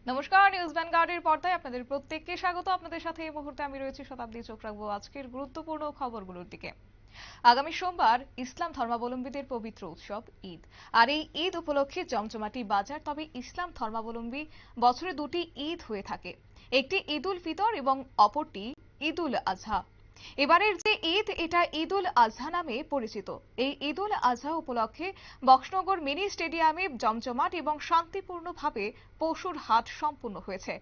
নমস্কার, নিউজ ভ্যানগার্ডের পর্দায় আপনাদের প্রত্যেককে স্বাগত। আপনাদের সাথে এই মুহূর্তে আমি রয়েছি শতাব্দী। চোখ রাখবো আজকের গুরুত্বপূর্ণ খবরগুলোর দিকে। আগামী সোমবার ইসলাম ধর্মাবলম্বীদের পবিত্র উৎসব ঈদ। আর এই ঈদ উপলক্ষে জমজমাটি বাজার। তবে ইসলাম ধর্মাবলম্বী বছরে দুটি ঈদ হয়ে থাকে, একটি ঈদ উল ফিতর এবং অপরটি ঈদ উল আজহা। এবারের যে ঈদ, এটা ঈদ উল আজহা নামে পরিচিত। এই ঈদ উল আজহা উপলক্ষে বক্সনগর মিনি স্টেডিয়ামে জমজমাট এবং শান্তিপূর্ণভাবে পশুর হাট সম্পন্ন হয়েছে।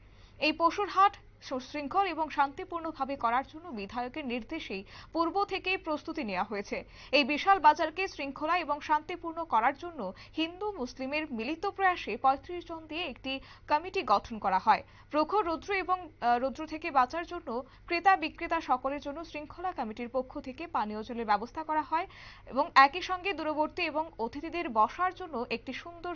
এই পশুর হাট সুশৃঙ্খল এবং শান্তিপূর্ণভাবে করার জন্য বিধায়কের নির্দেশেই পূর্ব থেকেই প্রস্তুতি নেওয়া হয়েছে। এই বিশাল বাজারকে শৃঙ্খলা এবং শান্তিপূর্ণ করার জন্য হিন্দু মুসলিমের মিলিত প্রয়াসে ৩৫ জন দিয়ে একটি কমিটি গঠন করা হয়। প্রখর রৌদ্র এবং রৌদ্র থেকে বাঁচার জন্য ক্রেতা বিক্রেতা সকলের জন্য শৃঙ্খলা কমিটির পক্ষ থেকে পানীয় জলের ব্যবস্থা করা হয় এবং একই সঙ্গে দূরবর্তী এবং অতিথিদের বসার জন্য একটি সুন্দর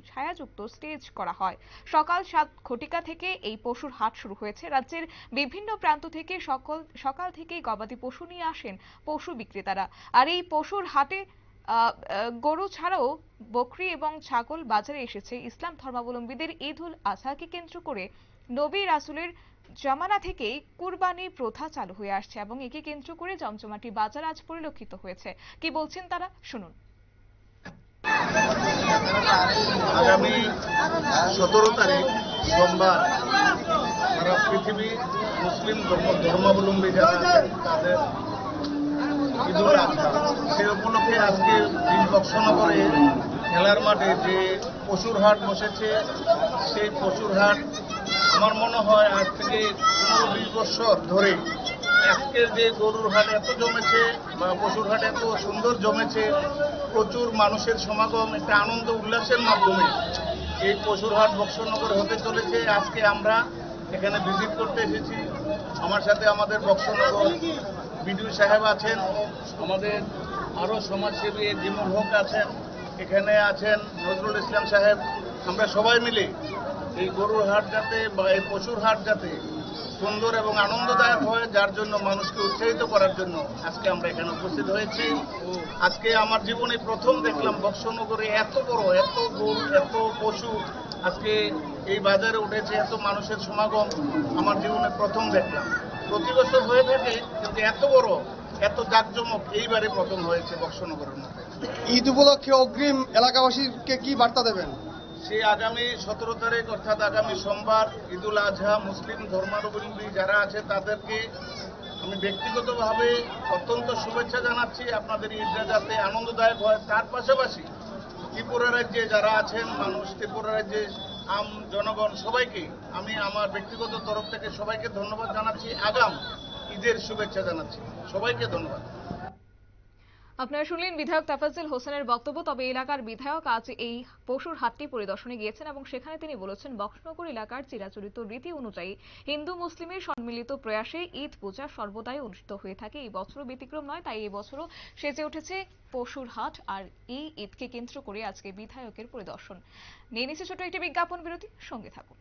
ছায়াযুক্ত স্টেজ করা হয়। সকাল ৭ ঘটিকা থেকে এই পশুর হাট শুরু হয়েছে। রাজ্যের বিভিন্ন প্রান্ত থেকে সকাল থেকেই গবাদি পশু নিয়ে আসেন পশু বিক্রেতারা। আর এই পশুর হাটে গরু ছাড়াও বকরি এবং ছাগল বাজারে এসেছে। ইসলাম ধর্মাবলম্বীদের ঈদ উল আজহাকে কেন্দ্র করে নবী রাসূলের জামানা থেকেই কুরবানি প্রথা চালু হয়ে আসছে এবং একে কেন্দ্র করে জমজমাটি বাজার আজ পরিলক্ষিত হয়েছে। কি বলছেন তারা, শুনুন। আগামী 17 তারিখ সোমবার সারা পৃথিবী মুসলিম ধর্মাবলম্বী যারা আছেন তাদের ঈদ উল আজহা, সে উপলক্ষে আজকে বক্সনগরে খেলার মাঠে যে পশুর হাট বসেছে, সেই পশুর হাট আমার মনে হয় আজ থেকে 15-20 বছর ধরে আজকের যে গরুর হাট এত জমেছে বা পশুর হাট এত সুন্দর জমেছে, প্রচুর মানুষের সমাগম, একটা আনন্দ উল্লাসের মাধ্যমে এই পশুর হাট বক্সনগর হতে চলেছে। আজকে আমরা এখানে ভিজিট করতে এসেছি। আমার সাথে আমাদের বক্সনগর বিডিও সাহেব আছেন, আমাদের আরও সমাজসেবী জিমুল হক আছেন, এখানে আছেন নজরুল ইসলাম সাহেব। আমরা সবাই মিলে এই গরুর হাট যাতে বা এই পশুর হাট যাতে সুন্দর এবং আনন্দদায়ক হয়, যার জন্য মানুষকে উৎসাহিত করার জন্য আজকে আমরা এখানে উপস্থিত হয়েছি। আজকে আমার জীবনে প্রথম দেখলাম বক্সনগরে এত বড়, এত গরু, এত পশু আজকে এই বাজারে উঠেছে, এত মানুষের সমাগম আমার জীবনে প্রথম দেখলাম। প্রতি বছর হয়ে থাকে, কিন্তু এত বড়, এত জাঁকজমক এইবারে প্রথম হয়েছে বক্সনগরের মধ্যে। ঈদ উপলক্ষে অগ্রিম এলাকাবাসীকে কি বার্তা দেবেন? সে আগামী 17 তারিখ অর্থাৎ আগামী সোমবার ঈদ উল আজহা মুসলিম ধর্মাবলম্বী যারা আছে তাদেরকে আমি ব্যক্তিগতভাবে অত্যন্ত শুভেচ্ছা জানাচ্ছি। আপনাদের ঈদটা যাতে আনন্দদায়ক হয়, তার পাশাপাশি ত্রিপুরা রাজ্যে যারা আছেন মানুষ, ত্রিপুরা রাজ্যে আম জনগণ সবাইকে আমি আমার ব্যক্তিগত তরফ থেকে সবাইকে ধন্যবাদ জানাচ্ছি, আগাম ঈদের শুভেচ্ছা জানাচ্ছি, সবাইকে ধন্যবাদ। আপনারা শুনলেন বিধায়ক তাফাজ্জল হোসেনের বক্তব্য। তবে এলাকার বিধায়ক আজ এই পশুর হাটটি পরিদর্শনে গিয়েছেন এবং সেখানে তিনি বলেছেন, বক্সনগর এলাকার চিরাচরিত রীতি অনুযায়ী হিন্দু মুসলিমের সম্মিলিত প্রয়াসে ঈদ পূজা সর্বদাই অনুষ্ঠিত হয়ে থাকে। এই বছরও ব্যতিক্রম নয়, তাই এই বছরও সেজে উঠেছে পশুর হাট। আর এই ঈদকে কেন্দ্র করে আজকে বিধায়কের পরিদর্শন। নিয়ে নিচ্ছে ছোট একটি বিজ্ঞাপন বিরতি, সঙ্গে থাকুন।